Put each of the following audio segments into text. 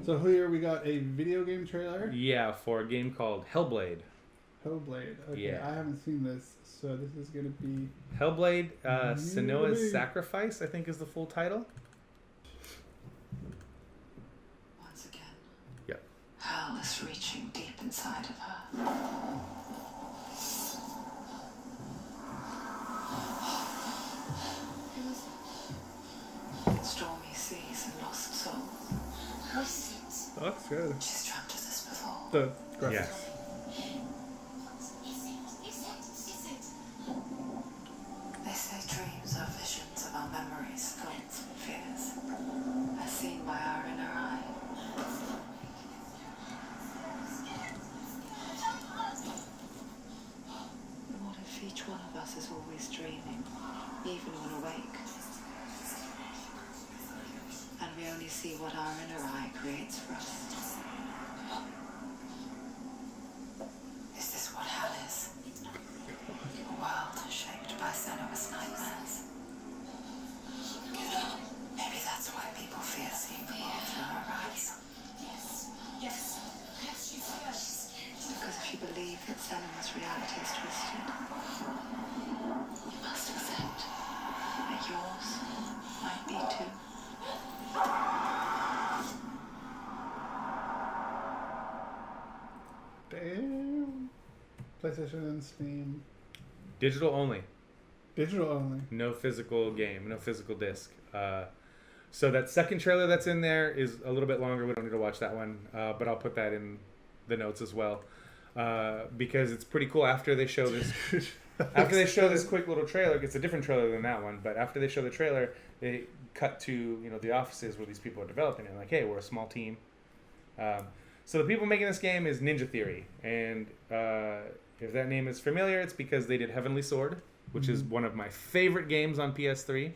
So here we got a video game trailer. Yeah, for a game called HellBlade. HellBlade. Okay, Yeah. I haven't seen this, so this is gonna be HellBlade, new to Senua's me. Sacrifice, I think is the full title. Once again. Yep. Hell is reaching deep inside of her. Stormy seas and lost souls. Oh, that's good. She's dreamt of this before. The graphics. Yes. They say dreams are visions of our memories, thoughts, and fears, as seen by our inner eye. What if each one of us is always dreaming, even when awake? And we only see what our inner eye creates for us. Is this what hell is? A world shaped by Senua's nightmares. Maybe that's why people fear seeing the world through her eyes. Because if you believe that Senua's reality is twisted, you must accept that yours might be too. Damn. PlayStation and Steam. Digital only. Digital only. No physical game, no physical disc. So that second trailer that's in there is a little bit longer. We don't need to watch that one, but I'll put that in the notes as well, because it's pretty cool. After they show this, quick little trailer, it's a different trailer than that one. But after they show the trailer, they cut to the offices where these people are developing it. Like, hey, we're a small team. So the people making this game is Ninja Theory, and if that name is familiar, it's because they did Heavenly Sword, which is one of my favorite games on PS3.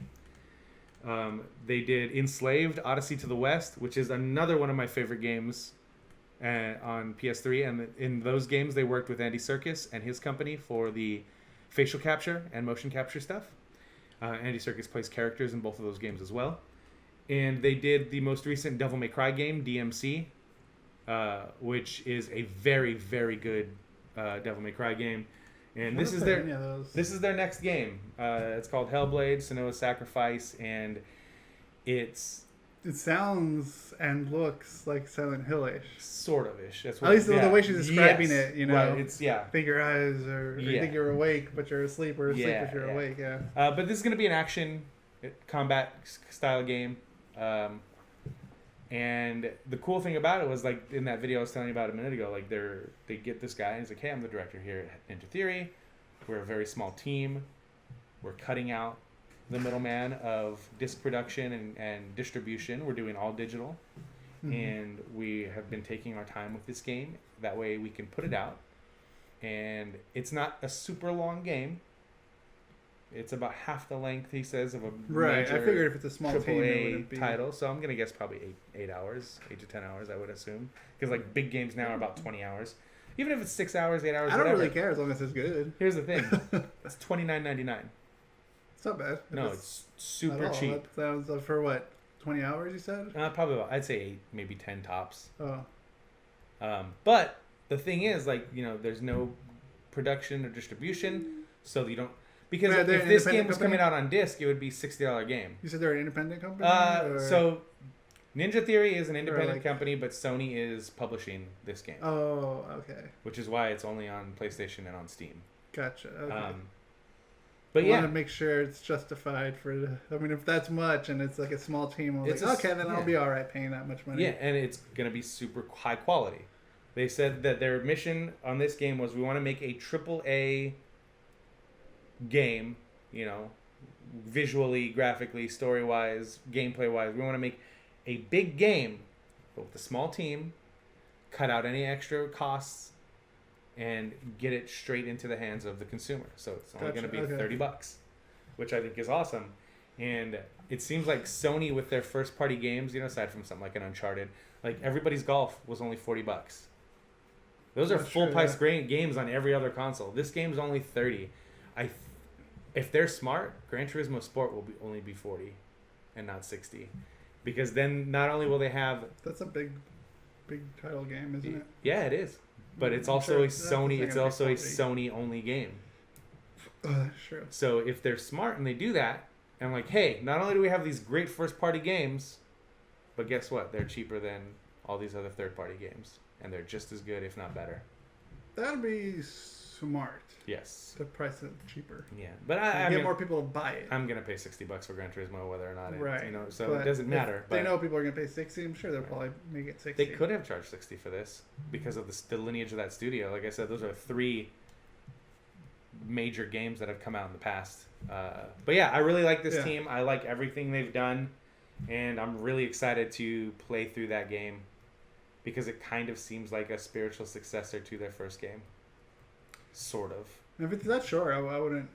They did Enslaved, Odyssey to the West, which is another one of my favorite games on PS3. And in those games, they worked with Andy Serkis and his company for the facial capture and motion capture stuff. Andy Serkis plays characters in both of those games as well. And they did the most recent Devil May Cry game, DMC, which is a very, very good Devil May Cry game. And this is their next game. It's called HellBlade, Senua's Sacrifice, and it sounds and looks like Silent Hill-ish. Sort of ish. That's At least the way she's describing it, Right, it's think your eyes are you think you're awake, but you're asleep, or asleep if you're awake. Yeah. But this is going to be an action combat style game. And the cool thing about it was, like, in that video I was telling you about a minute ago, like, they get this guy, and he's like, hey, I'm the director here at Ninja Theory. We're a very small team. We're cutting out the middleman of disc production and distribution. We're doing all digital. Mm-hmm. And we have been taking our time with this game. That way we can put it out. And it's not a super long game. It's about half the length, he says, of a right. I figured if it's a small team, it wouldn't be title. So I'm gonna guess probably 8 hours, 8 to 10 hours. I would assume, because like big games now are about 20 hours. Even if it's 6 hours, 8 hours, I don't really care as long as it's good. Here's the thing: it's $29.99. It's not bad. No, it's super cheap. That sounds for what, 20 hours? You said? Probably about, I'd say 8, maybe 10 tops. Oh. But the thing is, like, there's no production or distribution, so you don't. Because if this game was coming out on disc, it would be $60 game. You said they're an independent company? So Ninja Theory is an independent company, but Sony is publishing this game. Oh, okay. Which is why it's only on PlayStation and on Steam. Gotcha. Okay. But I want to make sure it's justified for. I mean, if that's much and it's like a small team, I'll be all right paying that much money. Yeah, and it's gonna be super high quality. They said that their mission on this game was, we want to make a AAA game, visually, graphically, story-wise, gameplay-wise. We want to make a big game, but with a small team, cut out any extra costs, and get it straight into the hands of the consumer. So it's only going to be $30, which I think is awesome. And it seems like Sony, with their first-party games, aside from something like an Uncharted, like Everybody's Golf was only $40. Those are full-price games on every other console. This game's only $30. If they're smart, Gran Turismo Sport will only be $40 and not $60. because then not only will they have That's a big title game, isn't it? Yeah, it is, but it's I'm also sure a that's Sony. It's also a quality. Sony only game. Oh, that's true. So if they're smart and they do that, and like, hey, not only do we have these great first party games, but guess what? They're cheaper than all these other third party games, and they're just as good, if not better. That'd be smart. Yes. To price it cheaper. Yeah, but I get mean, more people to buy it. I'm gonna pay $60 for Gran Turismo, whether or not it, Right. you know, so But it doesn't matter. If But they know people are gonna pay 60. I'm sure they'll probably make it 60. they could have charged 60 for this because of the lineage of that studio. Like I said, those are 3 major games that have come out in the past. But yeah, I really like this team. I like everything they've done, and I'm really excited to play through that game because it kind of seems like a spiritual successor to their first game, sort of. If it's that short, I wouldn't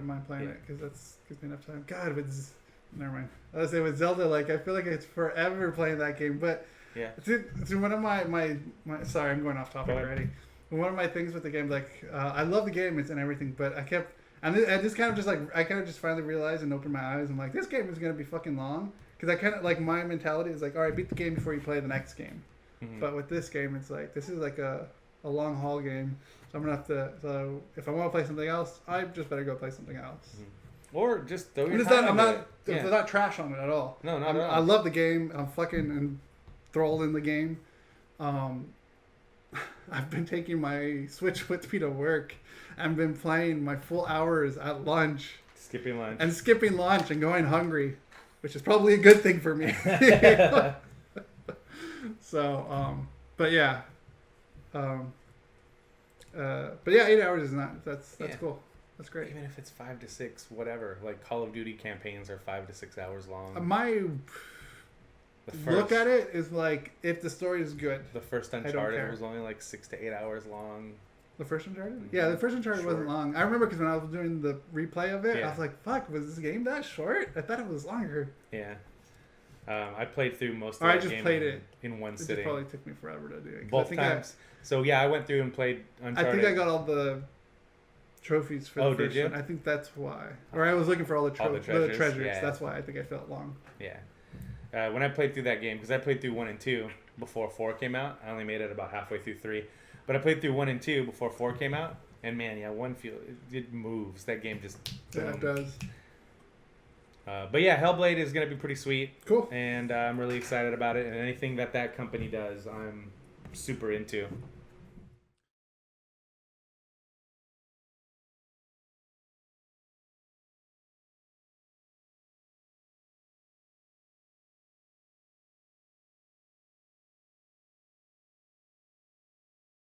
mind playing it because that's gives me enough time. God, if it's never mind. I was saying with Zelda, like I feel like it's forever playing that game. But yeah, to one of my sorry, I'm going off topic already. One of my things with the game, like I love the game and everything, but I just kind of just finally realized and opened my eyes. I'm like, this game is gonna be fucking long because I kind of like my mentality is like, all right, beat the game before you play the next game. Mm-hmm. But with this game, it's like this is like a long haul game. So I'm gonna have to. So if I want to play something else, I just better go play something else. Mm-hmm. Or just throw your I'm time into it. I'm not trash on it at all. No, not at all. I love the game. I'm fucking enthralled in the game. I've been taking my Switch with me to work and been playing my full hours at lunch. Skipping lunch. And skipping lunch and going hungry, which is probably a good thing for me. So, but yeah. But yeah, 8 hours is not. That's cool. That's great. Even if it's 5 to 6, whatever. Like Call of Duty campaigns are 5 to 6 hours long. My look at it is like if the story is good. The first Uncharted was only like 6 to 8 hours long. The first Uncharted? Yeah, the first Uncharted wasn't long. I remember because when I was doing the replay of it, I was like, "Fuck, was this game that short? I thought it was longer." Yeah. I played through most of that game in one sitting. It probably took me forever to do it. Both times. So yeah, I went through and played Uncharted. I think I got all the trophies for the first one. I think that's why. Or I was looking for all the treasures. Yeah. That's why I think I felt long. Yeah. When I played through that game, because I played through 1 and 2 before 4 came out. I only made it about halfway through 3. But I played through 1 and 2 before 4 came out. And man, yeah, 1 it moves. That game just... Yeah, it does. But yeah, HellBlade is going to be pretty sweet. Cool. And I'm really excited about it. And anything that company does, I'm super into.